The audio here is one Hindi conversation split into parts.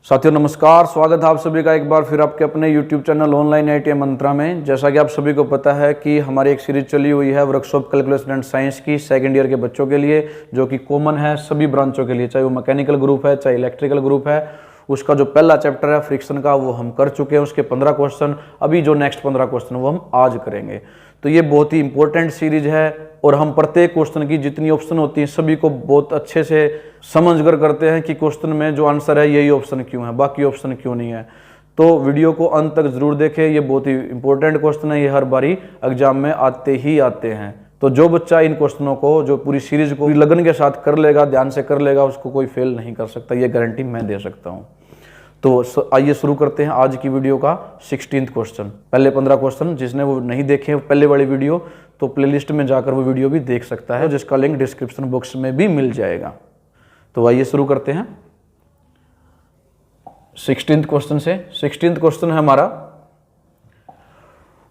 साथियों नमस्कार, स्वागत है आप सभी का एक बार फिर आपके अपने YouTube चैनल ऑनलाइन IITM मंत्रा में। जैसा कि आप सभी को पता है कि हमारी एक सीरीज चली हुई है वर्कशॉप कैलकुलेशन एंड साइंस की सेकंड ईयर के बच्चों के लिए, जो कि कॉमन है सभी ब्रांचों के लिए, चाहे वो मैकेनिकल ग्रुप है चाहे इलेक्ट्रिकल ग्रुप है। उसका जो पहला चैप्टर है फ्रिक्शन का वो हम कर चुके हैं, उसके 15 क्वेश्चन। अभी जो नेक्स्ट 15 क्वेश्चन वो हम आज करेंगे। तो ये बहुत ही इंपॉर्टेंट सीरीज है और हम प्रत्येक क्वेश्चन की जितनी ऑप्शन होती हैं सभी को बहुत अच्छे से समझ कर करते हैं कि क्वेश्चन में जो आंसर है यही ऑप्शन क्यों है, बाकी ऑप्शन क्यों नहीं है। तो वीडियो को अंत तक जरूर देखें, ये बहुत ही इंपॉर्टेंट क्वेश्चन है, ये हर बारी एग्जाम में आते ही आते हैं। तो जो बच्चा इन क्वेश्चनों को, जो पूरी सीरीज को लगन के साथ कर लेगा, ध्यान से कर लेगा, उसको कोई फेल नहीं कर सकता, ये गारंटी मैं दे सकता हूँ। तो आइए शुरू करते हैं आज की वीडियो का 16th क्वेश्चन। पहले 15 क्वेश्चन जिसने वो नहीं देखे पहले वाली वीडियो, तो प्लेलिस्ट में जाकर वो वीडियो भी देख सकता है, जिसका लिंक डिस्क्रिप्शन बॉक्स में भी मिल जाएगा। तो आइए शुरू करते हैं 16th क्वेश्चन से। 16th क्वेश्चन है हमारा,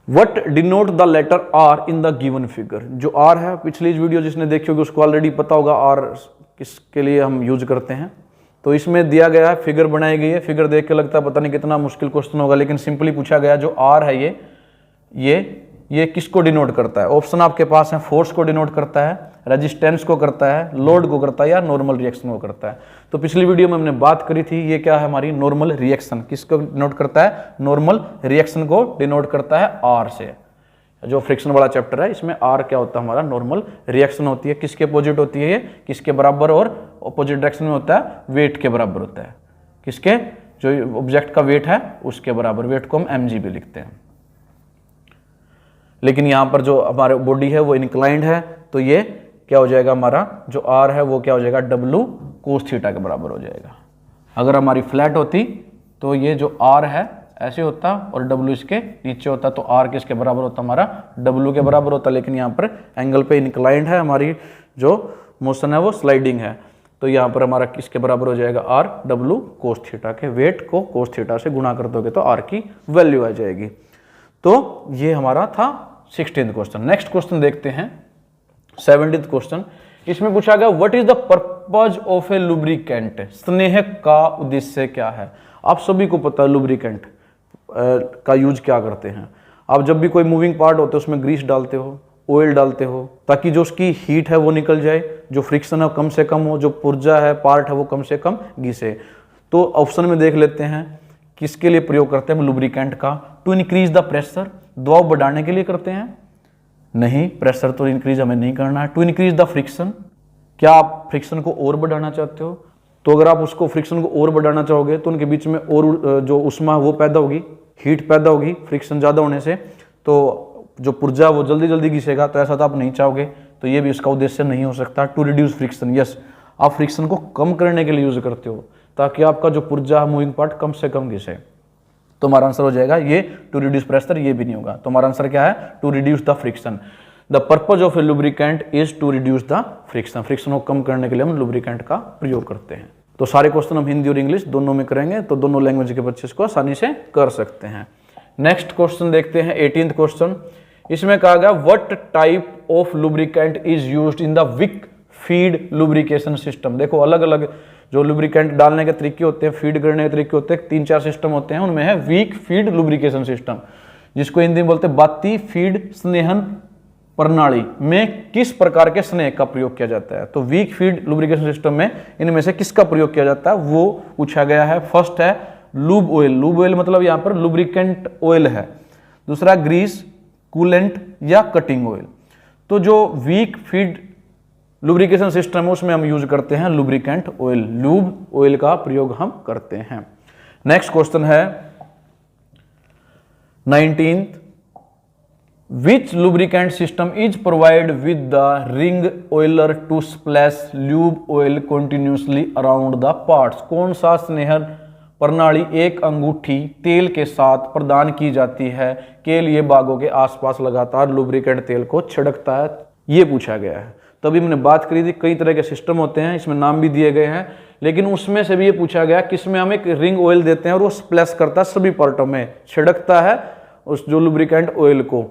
what denote the letter R in the given figure. जो आर है, पिछली वीडियो जिसने देखी होगी उसको ऑलरेडी पता होगा आर किसके लिए हम यूज करते हैं। तो इसमें दिया गया है, फिगर बनाई गई है, फिगर देख के लगता है पता नहीं कितना मुश्किल क्वेश्चन होगा, लेकिन सिंपली पूछा गया जो आर है ये किसको डिनोट करता है। ऑप्शन आपके पास है, फोर्स को डिनोट करता है, रेजिस्टेंस को करता है, लोड को करता है या नॉर्मल रिएक्शन को करता है। तो पिछली वीडियो में हमने बात करी थी, ये क्या है हमारी नॉर्मल रिएक्शन। किसको डिनोट करता है? नॉर्मल रिएक्शन को डिनोट करता है आर से। जो फ्रिक्शन वाला चैप्टर है इसमें आर क्या होता है हमारा? नॉर्मल रिएक्शन होती है। किसके अपोजिट होती है ये? किसके बराबर? और अपोजिट डायरेक्शन में होता है वेट के बराबर होता है। किसके? जो ऑब्जेक्ट का वेट है उसके बराबर। वेट को हम mg भी लिखते हैं, लेकिन यहां पर जो हमारे बॉडी है वो इंक्लाइंड है, तो ये क्या हो जाएगा हमारा जो आर है वो क्या हो जाएगा? W cos थीटा के बराबर हो जाएगा। अगर हमारी फ्लैट होती तो ये जो आर है ऐसे होता और W इसके नीचे होता, तो R किसके बराबर होता? हमारा W के बराबर होता। लेकिन यहाँ पर एंगल पे इंक्लाइंड है, हमारी जो मोशन है वो स्लाइडिंग है, तो यहाँ पर हमारा किसके बराबर हो जाएगा? R W cos थीटा के। वेट को cos थीटा से गुणा कर दोगे तो R की वैल्यू आ जाएगी। तो ये हमारा था 16th क्वेश्चन। नेक्स्ट क्वेश्चन देखते हैं 17th क्वेश्चन। इसमें पूछा गया what is the purpose of a lubricant. स्नेहक का उद्देश्य क्या है? आप सभी को पता है लुब्रिकेंट का यूज क्या करते हैं। आप जब भी कोई मूविंग पार्ट होते हैं उसमें ग्रीस डालते हो, ऑयल डालते हो, ताकि जो उसकी हीट है वो निकल जाए, जो फ्रिक्शन है कम से कम हो, जो पुर्जा है पार्ट है वो कम से कम घिसे। तो ऑप्शन में देख लेते हैं किसके लिए प्रयोग करते हैं हम लुब्रिकेंट का। टू इंक्रीज द प्रेशर, दबाव बढ़ाने के लिए करते हैं? नहीं, प्रेशर तो इंक्रीज हमें नहीं करना है। टू इंक्रीज द फ्रिक्शन, क्या आप फ्रिक्शन को और बढ़ाना चाहते हो? तो अगर आप उसको फ्रिक्शन को और बढ़ाना चाहोगे तो उनके बीच में और जो उष्मा वो पैदा होगी, हीट पैदा होगी फ्रिक्शन ज़्यादा होने से, तो जो पुर्जा वो जल्दी जल्दी घिसेगा, तो ऐसा तो आप नहीं चाहोगे, तो ये भी इसका उद्देश्य नहीं हो सकता। टू रिड्यूस फ्रिक्शन, यस, आप फ्रिक्शन को कम करने के लिए यूज करते हो ताकि आपका जो पुर्जा मूविंग पार्ट कम से कम घिसे। तो हमारा आंसर हो जाएगा ये टू रिड्यूस प्रेशर, ये भी नहीं होगा। तो हमारा आंसर क्या है? To reduce the friction. The purpose of a lubricant is to reduce the friction. Friction को कम करने के लिए हम लुब्रिकेंट का प्रयोग करते हैं। तो सारे क्वेश्चन हम हिंदी और इंग्लिश दोनों में करेंगे, तो दोनों लैंग्वेज के बच्चे इसको आसानी से कर सकते हैं। नेक्स्ट क्वेश्चन देखते हैं 18th क्वेश्चन। इसमें कहा गया what type of lubricant is used in the wick feed lubrication system. देखो अलग अलग जो लुब्रिकेंट डालने के तरीके होते हैं, फीड करने के तरीके होते हैं, 3-4 सिस्टम होते हैं। उनमें है वीक फीड लुब्रिकेशन सिस्टम, जिसको हिंदी में बोलते हैं बाती फीड स्नेहन प्रणाली में किस प्रकार के स्नेह का प्रयोग किया जाता है। तो वीक फीड लुब्रिकेशन सिस्टम में इनमें से किसका प्रयोग किया जाता है वो पूछा गया है। फर्स्ट है लूब ऑयल। लूब ऑयल मतलब यहां पर लुब्रिकेंट ऑयल है। दूसरा ग्रीस, कूलेंट या कटिंग ऑयल। तो जो वीक फीड लुब्रिकेशन सिस्टम है उसमें हम यूज करते हैं लुब्रिकेंट ऑयल, लूब ऑयल का प्रयोग हम करते हैं। नेक्स्ट क्वेश्चन है 19th। Which lubricant system is provided with the ring oiler to splash lube oil continuously around the parts? कौन सा स्नेहन प्रणाली एक अंगूठी तेल के साथ प्रदान की जाती है के लिए बागों के आसपास लगातार लुब्रिकेंट तेल को छिड़कता है? ये पूछा गया है। तभी हमने बात करी थी कई तरह के सिस्टम होते हैं, इसमें नाम भी दिए गए हैं, लेकिन उसमें से भी ये पूछा गया किसमें हम एक रिंग ऑयल देते हैं और वो स्प्लैश करता है, सभी पार्टों में छिड़कता है उस जो लुब्रिकेंट ऑयल को।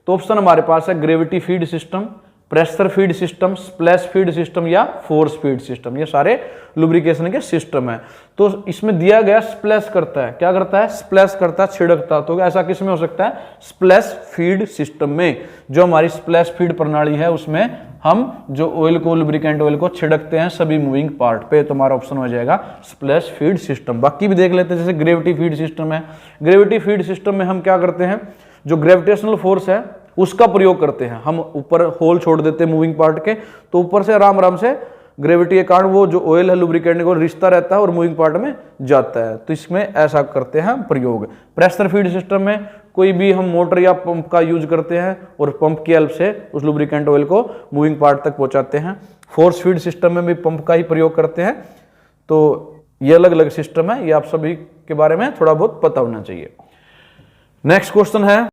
तो ऑप्शन हमारे पास है gravity feed system, pressure feed system, splash feed system या फोर्स फीड सिस्टम, ये सारे लुब्रिकेशन के सिस्टम है। तो इसमें दिया गया स्प्लैश करता है, क्या करता है? स्प्लैश करता है, छिड़कता। तो ऐसा किस में हो सकता है? स्प्लैश फीड सिस्टम में। जो हमारी स्प्लैश फीड प्रणाली है उसमें हम जो ऑयल को, लुब्रिकेंट ऑयल को छिड़कते हैं सभी मूविंग पार्ट पे, तो हमारा ऑप्शन हो जाएगा स्प्लैश फीड सिस्टम। बाकी भी देख लेते हैं, जैसे ग्रेविटी फीड सिस्टम है। ग्रेविटी फीड सिस्टम में हम क्या करते हैं? जो ग्रेविटेशनल फोर्स है उसका प्रयोग करते हैं। हम ऊपर होल छोड़ देते हैं मूविंग पार्ट के, तो ऊपर से आराम आराम से ग्रेविटी के कारण वो जो ऑयल है लुब्रिकेंट को रिश्ता रहता है और मूविंग पार्ट में जाता है। तो इसमें ऐसा करते हैं प्रयोग। प्रेशर फीड सिस्टम में कोई भी हम मोटर या पंप का यूज करते हैं और पंप की हेल्प से उस लुब्रिकेंट ऑयल को मूविंग पार्ट तक पहुंचाते हैं। फोर्स फीड सिस्टम में भी पंप का ही प्रयोग करते हैं। तो ये अलग अलग सिस्टम है, ये आप सभी के बारे में थोड़ा बहुत पता होना चाहिए। नेक्स्ट क्वेश्चन है,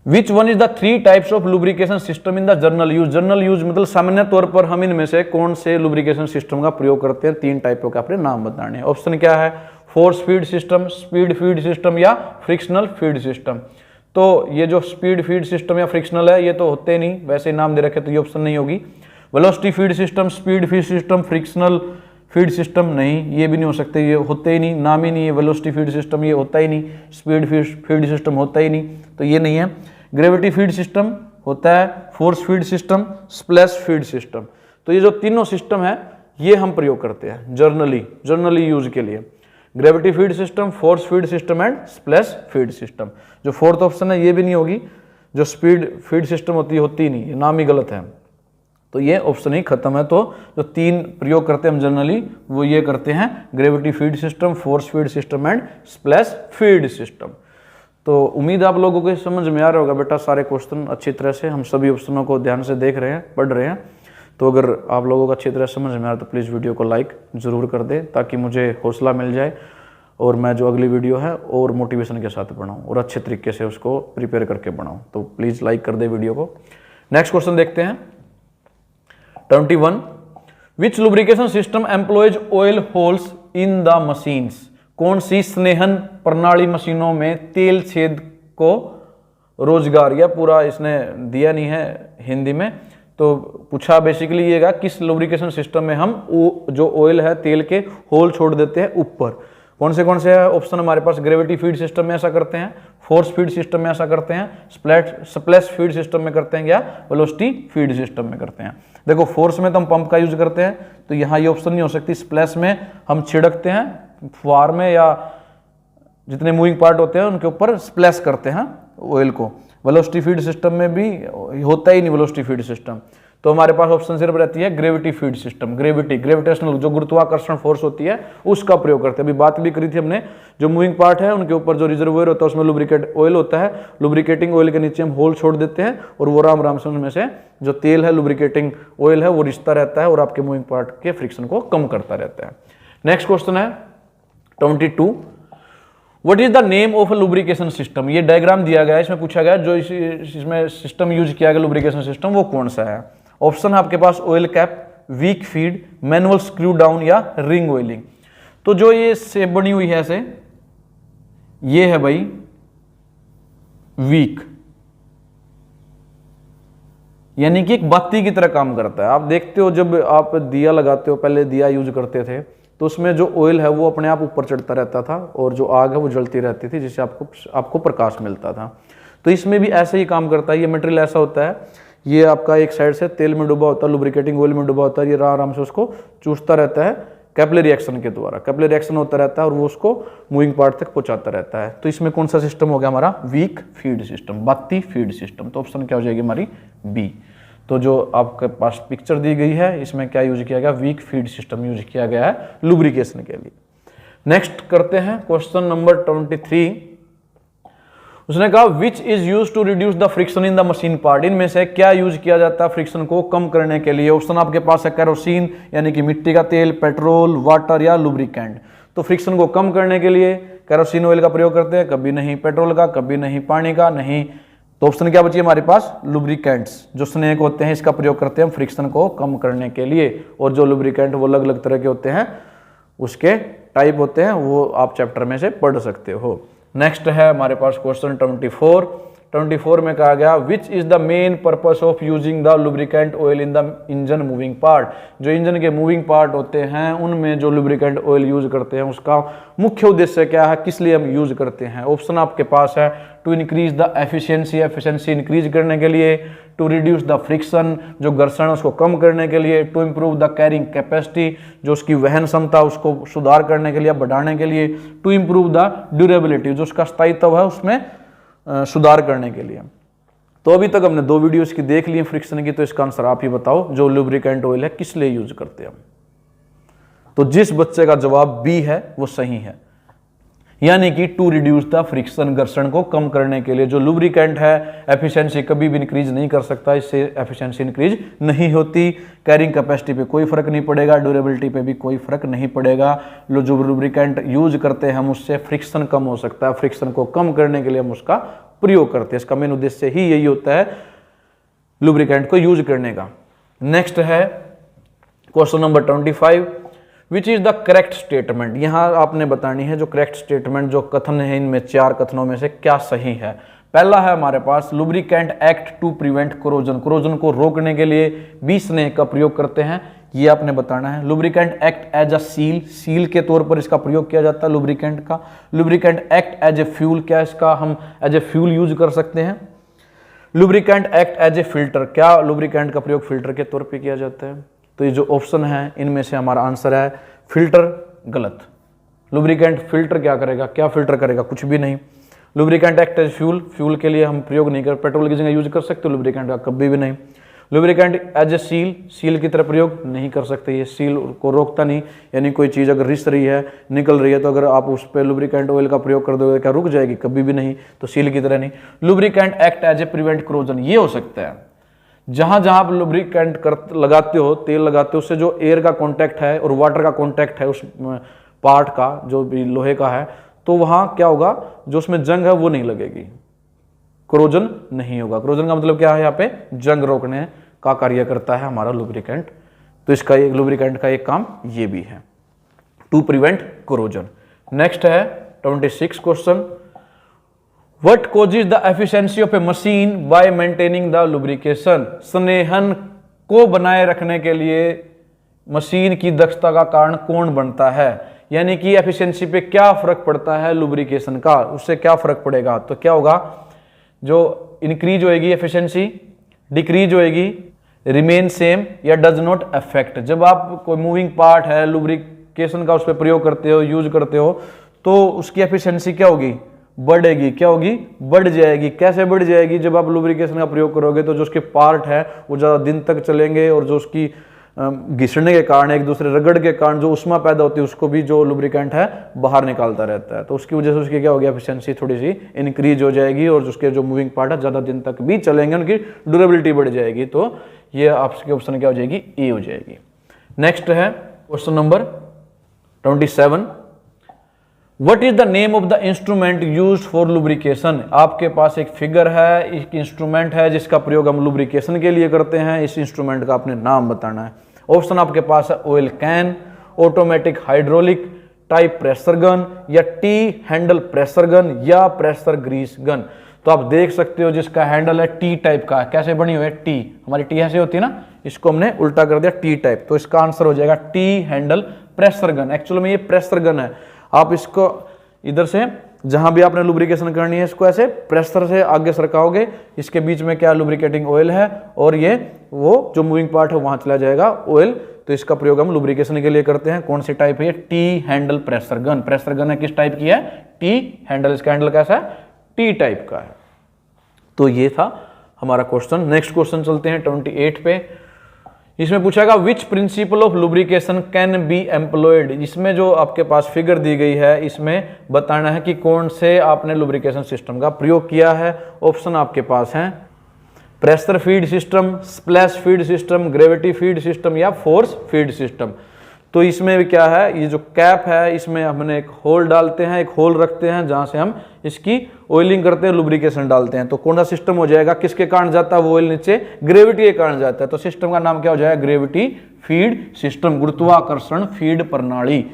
which one is the 3 types of lubrication system in the general use? General use मतलब सामान्य तौर पर हम इनमें से कौन से लुब्रिकेशन सिस्टम का प्रयोग करते हैं? 3 टाइपों के अपने नाम बताने हैं। ऑप्शन क्या है? Force feed system, speed feed system या फ्रिक्शनल फीड सिस्टम। तो ये जो स्पीड फीड सिस्टम या फ्रिक्शनल है ये तो होते नहीं, वैसे ही नाम दे रखे, तो ये ऑप्शन नहीं होगी। Velocity feed system, speed feed system, frictional feed system नहीं, ये भी नहीं हो सकते, ये होते ही नहीं, नाम ही नहीं है। वेलोसिटी फीड सिस्टम ये होता ही नहीं, स्पीड फीड सिस्टम होता ही नहीं, तो ये नहीं है। ग्रेविटी फीड सिस्टम होता है, force feed system, splash feed system. तो ये जो तीनों सिस्टम है ये हम प्रयोग करते हैं जर्नली यूज के लिए। Gravity feed system, force feed system and splash feed system. जो फोर्थ ऑप्शन है ये भी नहीं होगी, जो स्पीड फीड सिस्टम होती ही नहीं, ये नाम ही गलत है, तो ये ऑप्शन ही खत्म है। तो जो 3 प्रयोग करते हैं हम जनरली वो ये करते हैं, gravity feed system, force feed system and splash feed system. तो उम्मीद आप लोगों को समझ में आ रहा होगा बेटा, सारे क्वेश्चन अच्छी तरह से हम सभी ऑप्शनों को ध्यान से देख रहे हैं, पढ़ रहे हैं। तो अगर आप लोगों को अच्छी तरह समझ में आ रहा तो प्लीज़ वीडियो को लाइक ज़रूर कर दें, ताकि मुझे हौसला मिल जाए और मैं जो अगली वीडियो है और मोटिवेशन के साथ बनाऊँ और अच्छे तरीके से उसको प्रिपेयर करके बनाऊँ। तो प्लीज़ लाइक कर दे वीडियो को। नेक्स्ट क्वेश्चन देखते हैं 21, which lubrication system employs oil holes in the machines? कौन सी स्नेहन प्रणाली मशीनों में तेल छेद को रोजगार, या पूरा इसने दिया नहीं है हिंदी में, तो पूछा बेसिकली येगा किस लुब्रिकेशन सिस्टम में हम जो ऑयल है तेल के होल छोड़ देते हैं ऊपर। कौन से ऑप्शन हमारे पास? ग्रेविटी फीड सिस्टम में ऐसा करते हैं, फोर्स फीड सिस्टम में ऐसा करते हैं, स्प्लैश फीड सिस्टम में करते हैं, या वेलोसिटी फीड सिस्टम में करते हैं। देखो फोर्स में तो हम पंप का यूज करते हैं, तो यहाँ ये ऑप्शन नहीं हो सकती। स्प्लैश में हम छिड़कते हैं फुहार में, या जितने मूविंग पार्ट होते हैं उनके ऊपर स्प्लैश करते हैं ऑयल को। वेलोसिटी फीड सिस्टम में भी होता ही नहीं वेलोसिटी फीड सिस्टम, तो हमारे पास ऑप्शन सिर्फ रहती है ग्रेविटी फीड सिस्टम। ग्रेविटेशनल जो गुरुत्वाकर्षण फोर्स होती है उसका प्रयोग करते हैं। अभी बात भी करी थी हमने, जो मूविंग पार्ट है उनके ऊपर जो रिजर्वोयर होता है उसमें लुब्रिकेट ऑयल होता है, लुब्रिकेटिंग ऑयल के नीचे हम होल छोड़ देते हैं और वो राम राम से उनमें से जो तेल है लुब्रिकेटिंग ऑयल है वो रिश्ता रहता है और आपके मूविंग पार्ट के फ्रिक्शन को कम करता रहता है। नेक्स्ट क्वेश्चन है 22, what is the name of a lubrication system? ये डायग्राम दिया गया है, इसमें पूछा गया जो इसमें सिस्टम यूज किया गया लुब्रिकेशन सिस्टम वो कौन सा है। ऑप्शन है आपके पास oil cap, wick feed, manual screw down या रिंग ऑयलिंग। तो जो ये से बनी हुई है ऐसे, ये है भाई वीक, यानी कि एक बत्ती की तरह काम करता है। आप देखते हो जब आप दिया लगाते हो, पहले दिया यूज करते थे तो उसमें जो ऑयल है वो अपने आप ऊपर चढ़ता रहता था और जो आग है वो जलती रहती थी, जिससे आपको प्रकाश मिलता था। तो इसमें भी ऐसे ही काम करता है। ये मटेरियल ऐसा होता है, ये आपका एक साइड से तेल में डूबा होता है, लुब्रिकेटिंग ऑयल में डूबा होता है, ये आराम से उसको चूसता रहता है कैपिलरी एक्शन के द्वारा। कैपिलरी एक्शन होता रहता है और वो उसको मूविंग पार्ट तक पहुंचाता रहता है। तो इसमें कौन सा सिस्टम हो गया हमारा? वीक फीड सिस्टम, बत्ती फीड सिस्टम। तो ऑप्शन क्या हो जाएगी हमारी? बी। तो जो आपके पास पिक्चर दी गई है इसमें क्या यूज किया गया? वीक फीड सिस्टम यूज किया गया है लुब्रिकेशन के लिए। नेक्स्ट करते हैं क्वेश्चन नंबर 23। उसने कहा which is use to reduce the friction in the machine part? इनमें से क्या यूज किया जाता है फ्रिक्शन को कम करने के लिए? ऑप्शन आपके पास है केरोसिन यानी कि मिट्टी का तेल, पेट्रोल, वाटर या लुब्रिकेंट। तो फ्रिक्शन को कम करने के लिए केरोसिन ऑयल का प्रयोग करते हैं, कभी नहीं पेट्रोल का, कभी नहीं पानी का, नहीं। तो ऑप्शन क्या बची हमारे पास? लुब्रिकेंट्स, जो स्नेक होते हैं इसका प्रयोग करते हैं हम फ्रिक्शन को कम करने के लिए। और जो लुब्रिकेंट वो अलग अलग तरह के होते हैं, उसके टाइप होते हैं, वो आप चैप्टर में से पढ़ सकते हो। नेक्स्ट है हमारे पास क्वेश्चन 24, 24 में कहा गया which is the main purpose of using the lubricant oil in the engine moving part. जो इंजन के मूविंग पार्ट होते हैं उनमें जो लुब्रिकेंट ऑयल यूज करते हैं उसका मुख्य उद्देश्य क्या है, किस लिए हम यूज करते हैं। ऑप्शन आपके पास है to increase the efficiency increase करने के लिए, टू रिड्यूस द फ्रिक्शन जो घर्षण उसको कम करने के लिए, to improve the carrying capacity जो उसकी वहन क्षमता उसको सुधार करने के लिए, बढ़ाने के लिए, टू इम्प्रूव द ड्यूरेबिलिटी जो उसका स्थायित्व है उसमें सुधार करने के लिए। तो अभी तक हमने 2 वीडियो इसकी देख ली फ्रिक्शन की, तो इसका आंसर आप ही बताओ जो लुब्रिकेंट ऑयल है किस लिए यूज करते हैं हम। तो जिस बच्चे का जवाब बी है वो सही है, यानी कि टू रिड्यूस द फ्रिक्शन घर्षण को कम करने के लिए। जो लुब्रिकेंट है एफिशिएंसी कभी भी इंक्रीज नहीं कर सकता, इससे एफिशिएंसी इंक्रीज नहीं होती, कैरिंग कैपेसिटी पे कोई फर्क नहीं पड़ेगा, ड्यूरेबिलिटी पे भी कोई फर्क नहीं पड़ेगा। जो लुब्रिकेंट यूज करते हैं हम उससे फ्रिक्शन कम हो सकता है, फ्रिक्शन को कम करने के लिए हम उसका प्रयोग करते हैं। इसका मेन उद्देश्य ही यही होता है लुब्रिकेंट को यूज करने का। नेक्स्ट है question number 25, which is the correct statement. यहां आपने बतानी है जो करेक्ट स्टेटमेंट जो कथन है इनमें 4 कथनों में से क्या सही है। पहला है हमारे पास lubricant act to prevent corrosion, corrosion को रोकने के लिए बीसने का प्रयोग करते हैं, ये आपने बताना है। Lubricant act as a seal, seal के तौर पर इसका प्रयोग किया जाता है लुब्रिकेंट का। Lubricant act as a fuel, क्या इसका हम एज ए फ्यूल यूज कर सकते हैं। Lubricant act as a filter, क्या लुब्रिकेंट का प्रयोग फिल्टर के तौर पर किया जाता है। तो ये जो ऑप्शन है इनमें से हमारा आंसर है फिल्टर गलत। लुब्रिकेंट फिल्टर क्या करेगा, क्या फिल्टर करेगा, कुछ भी नहीं। Lubricant act as fuel, fuel के लिए हम प्रयोग नहीं कर, पेट्रोल की जगह यूज कर सकते हो लुब्रिकेंट का, कभी भी नहीं। Lubricant as a seal, seal की तरह प्रयोग नहीं कर सकते, ये सील को रोकता नहीं, यानी कोई चीज़ अगर रिस रही है निकल रही है तो अगर आप उस पर लुब्रिकेंट ऑयल का प्रयोग कर दोगे क्या रुक जाएगी, कभी भी नहीं, तो सील की तरह नहीं। Lubricant act as a prevent corrosion, ये हो सकता है जहां जहां आप लुब्रिकेंट लगाते हो, तेल लगाते हो, उससे जो एयर का कांटेक्ट है और वाटर का कांटेक्ट है उस पार्ट का जो भी लोहे का है, तो वहां क्या होगा जो उसमें जंग है वो नहीं लगेगी, कोरोजन नहीं होगा। कोरोजन का मतलब क्या है, यहाँ पे जंग रोकने का कार्य करता है हमारा लुब्रिकेंट। तो इसका एक लुब्रिकेंट का एक काम ये भी है, टू प्रिवेंट कोरोजन। नेक्स्ट है 26 question, What causes the efficiency of a machine by maintaining the lubrication? स्नेहन को बनाए रखने के लिए मशीन की दक्षता का कारण कौन बनता है, यानी कि एफिशिएंसी पे क्या फर्क पड़ता है लुब्रिकेशन का, उससे क्या फर्क पड़ेगा। तो क्या होगा, जो इंक्रीज होएगी एफिशिएंसी, डिक्रीज होएगी, रिमेन सेम या डज नॉट अफेक्ट। जब आप कोई मूविंग पार्ट है लुब्रिकेशन का उस पर प्रयोग करते हो, यूज करते हो, तो उसकी एफिशिएंसी क्या होगी, बढ़ेगी। क्या होगी, बढ़ जाएगी। कैसे बढ़ जाएगी, जब आप लुब्रिकेशन का प्रयोग करोगे तो जो उसके पार्ट है वो ज़्यादा दिन तक चलेंगे और जो उसकी घिसने के कारण, एक दूसरे रगड़ के कारण जो उष्मा पैदा होती है उसको भी जो लुब्रिकेंट है बाहर निकालता रहता है। तो उसकी वजह से उसकी क्या होगी, एफिशिएंसी थोड़ी सी इंक्रीज हो जाएगी और उसके जो मूविंग पार्ट है ज़्यादा दिन तक भी चलेंगे, उनकी ड्यूरेबिलिटी बढ़ जाएगी। तो ये आपकी ऑप्शन क्या हो जाएगी, ए हो जाएगी। नेक्स्ट है question number 27, What is the name of the instrument used for lubrication? आपके पास एक फिगर है, एक इंस्ट्रूमेंट है जिसका प्रयोग हम लुब्रिकेशन के लिए करते हैं, इस इंस्ट्रूमेंट का आपने नाम बताना है। ऑप्शन आपके पास है oil can, automatic hydraulic, type pressure gun या टी हैंडल प्रेशर गन या प्रेशर ग्रीस गन। तो आप देख सकते हो जिसका हैंडल है टी टाइप का, कैसे बनी हुई है, टी, हमारी टी ऐसे होती है ना, इसको हमने उल्टा कर दिया टी टाइप, तो इसका आंसर हो जाएगा T handle pressure gun. Actual में ये प्रेशर गन है, आप इसको इधर से जहां भी आपने लुब्रिकेशन करनी है इसको ऐसे प्रेशर से आगे सरकाओगे, इसके बीच में क्या लुब्रिकेटिंग ऑयल है और ये वो जो मूविंग पार्ट है वहां चला जाएगा ऑयल। तो इसका प्रयोग हम लुब्रिकेशन के लिए करते हैं। कौन सी टाइप है, T handle pressure gun. Pressure gun है किस टाइप की है, टी हैंडल। इसका हैंडल कैसा है, टी टाइप का है। तो ये था हमारा क्वेश्चन। नेक्स्ट क्वेश्चन चलते हैं 28 पे। इसमें पूछेगा which principle of lubrication can be employed. इसमें जो आपके पास फिगर दी गई है इसमें बताना है कि कौन से आपने लुब्रिकेशन सिस्टम का प्रयोग किया है। ऑप्शन आपके पास हैं pressure feed system, splash feed system, gravity feed system या फोर्स फीड सिस्टम। तो इसमें भी क्या है, ये जो कैप है इसमें हमने एक होल डालते हैं, एक होल रखते हैं जहां से हम इसकी ऑयलिंग करते हैं, लुब्रिकेशन डालते हैं। तो कौन सा सिस्टम हो जाएगा, किसके कारण जाता है वो ऑयल नीचे, ग्रेविटी के कारण जाता है। तो सिस्टम का नाम क्या हो जाएगा, ग्रेविटी फीड सिस्टम, गुरुत्वाकर्षण फीड प्रणाली।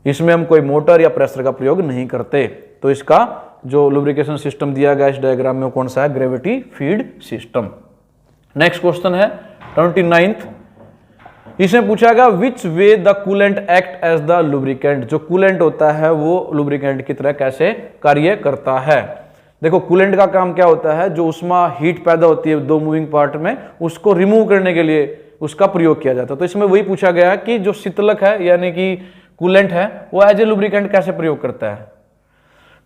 इसमें हम कोई मोटर या प्रेशर का प्रयोग नहीं करते। तो इसका जो लुब्रिकेशन सिस्टम दिया गया इस डायग्राम में वो कौन सा है, gravity feed system. Next question है 29th, इसमें पूछा गया which way the coolant act as the lubricant, जो कूलेंट होता है वो लुब्रिकेंट की तरह कैसे कार्य करता है। देखो कूलेंट का काम क्या होता है, जो उष्मा हीट पैदा होती है दो मूविंग पार्ट में, उसको रिमूव करने के लिए उसका प्रयोग किया जाता है। तो इसमें वही पूछा गया कि जो शीतलक है यानी कि कूलेंट है वो एज ए लुब्रिकेंट कैसे प्रयोग करता है।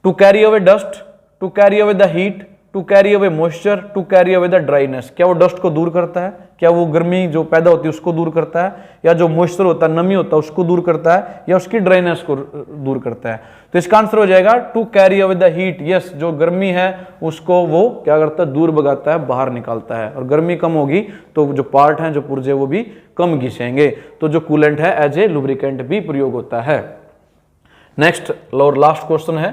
To carry away dust, to carry away the heat, to carry away moisture, to carry away the dryness. क्या वो डस्ट को दूर करता है, क्या वो गर्मी जो पैदा होती है उसको दूर करता है, या जो मॉइस्चर होता है नमी होता है उसको दूर करता है, या उसकी ड्राइनेस को दूर करता है। तो इसका आंसर हो जाएगा to carry away the heat. Yes, जो गर्मी है उसको वो क्या करता है, दूर भगाता है, बाहर निकालता है। और गर्मी कम होगी तो जो पार्ट हैं, जो पुर्जे, वो भी कम घिसेंगे। तो जो कूलेंट है एज ए लुब्रिकेंट भी प्रयोग होता है। नेक्स्ट और लास्ट क्वेश्चन है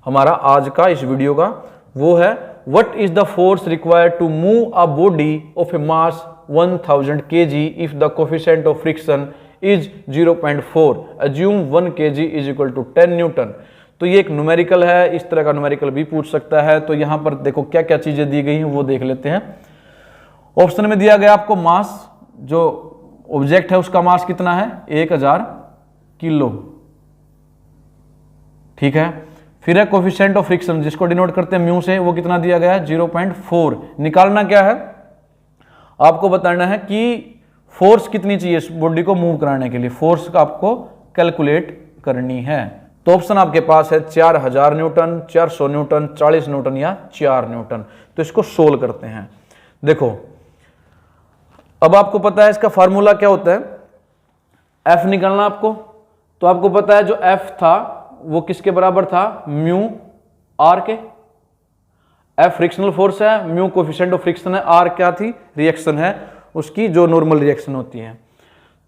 हमारा आज का इस वीडियो का, वो है what is the force required to move a body of a mass 1000 kg if the coefficient of friction is 0.4, assume 1 kg is equal to 10 newton. तो ये एक न्यूमेरिकल है, इस तरह का न्यूमेरिकल भी पूछ सकता है। तो यहां पर देखो क्या क्या चीजें दी गई हैं वो देख लेते हैं। ऑप्शन में दिया गया आपको मास, जो ऑब्जेक्ट है उसका मास कितना है, 1000 किलो, ठीक है। फिर है कोफिशिएंट ऑफ फ्रिक्शन जिसको डिनोट करते हैं म्यू से, वो कितना दिया गया है, 0.4। निकालना क्या है, आपको बताना है कि फोर्स कितनी चाहिए इस बॉडी को मूव कराने के लिए, फोर्स का आपको कैलकुलेट करनी है। तो ऑप्शन आपके पास है 4000 न्यूटन, 400 न्यूटन, 40 न्यूटन या 4 न्यूटन। तो इसको सोल्व करते हैं। देखो अब आपको पता है इसका फार्मूला क्या होता है, एफ निकालना आपको। तो आपको पता है जो एफ था वो किसके बराबर था, म्यू आर के। एफ फ्रिक्शनल फोर्स है, म्यू कोफिशिएंट ऑफ फ्रिक्शन है, आर क्या थी, रिएक्शन है उसकी, जो नॉर्मल रिएक्शन होती है।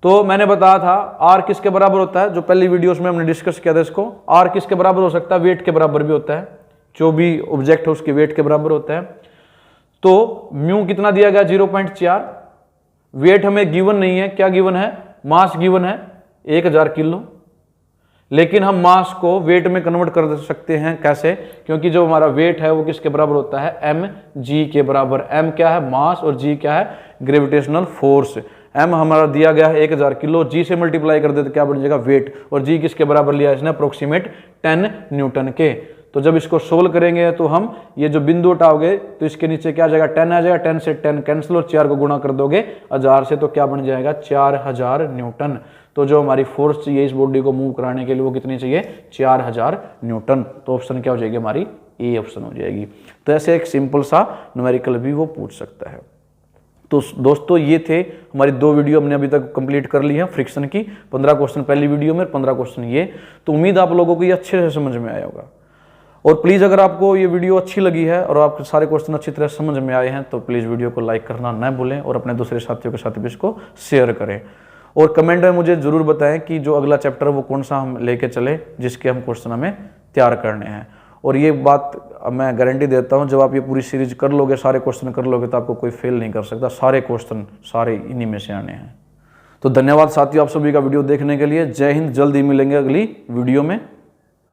तो मैंने बताया था आर किसके बराबर होता है, जो पहली वीडियोस में हमने डिस्कस किया था इसको। आर किसके बराबर हो सकता है, वेट के बराबर भी होता है, जो भी ऑब्जेक्ट है उसके वेट के बराबर होता है। तो म्यू कितना दिया गया, 0.4। वेट हमें गिवन नहीं है, क्या गिवन है, मास गिवन है 1000 किलो। लेकिन हम मास को वेट में कन्वर्ट कर सकते हैं, कैसे, क्योंकि जो हमारा वेट है वो किसके बराबर होता है, एम जी के बराबर। एम क्या है, मास, और जी क्या है, ग्रेविटेशनल फोर्स। एम हमारा दिया गया है 1000 किलो, जी से मल्टीप्लाई कर दे तो क्या बन जाएगा, वेट। और जी किसके बराबर लिया इसने, अप्रोक्सीमेट 10 न्यूटन के। तो जब इसको सोल्व करेंगे तो हम ये जो बिंदु उठाओगे तो इसके नीचे क्या आ जाएगा, 10 आ जाएगा, 10 से 10 कैंसिल, और 4 को गुणा कर दोगे 1000 से तो क्या बन जाएगा, 4000 न्यूटन। तो जो हमारी फोर्स चाहिए इस बॉडी को मूव कराने के लिए वो कितनी चाहिए, 4000 न्यूटन। तो ऑप्शन क्या हो जाएगी हमारी, ए ऑप्शन हो जाएगी। तो ऐसे एक सिंपल सा न्यूमेरिकल भी वो पूछ सकता है। तो दोस्तों ये थे हमारी 2 वीडियो हमने अभी तक कंप्लीट कर ली है फ्रिक्शन की। 15 क्वेश्चन पहली वीडियो में, 15 क्वेश्चन ये। तो उम्मीद आप लोगों को ये अच्छे से समझ में आया होगा। और प्लीज़ अगर आपको ये वीडियो अच्छी लगी है और आपके सारे क्वेश्चन अच्छी तरह समझ में आए हैं तो प्लीज़ वीडियो को लाइक करना न भूलें और अपने दूसरे साथियों के साथ भी इसको शेयर करें। और कमेंट में मुझे ज़रूर बताएं कि जो अगला चैप्टर वो कौन सा हम लेके चले, जिसके हम क्वेश्चन हमें तैयार करने हैं। और ये बात मैं गारंटी देता हूँ, जब आप ये पूरी सीरीज कर लोगे, सारे क्वेश्चन कर लोगे, तो आपको कोई फेल नहीं कर सकता। सारे क्वेश्चन सारे इन्हीं में से आने हैं। तो धन्यवाद साथियों आप सभी का वीडियो देखने के लिए। जय हिंद, जल्द ही मिलेंगे अगली वीडियो में।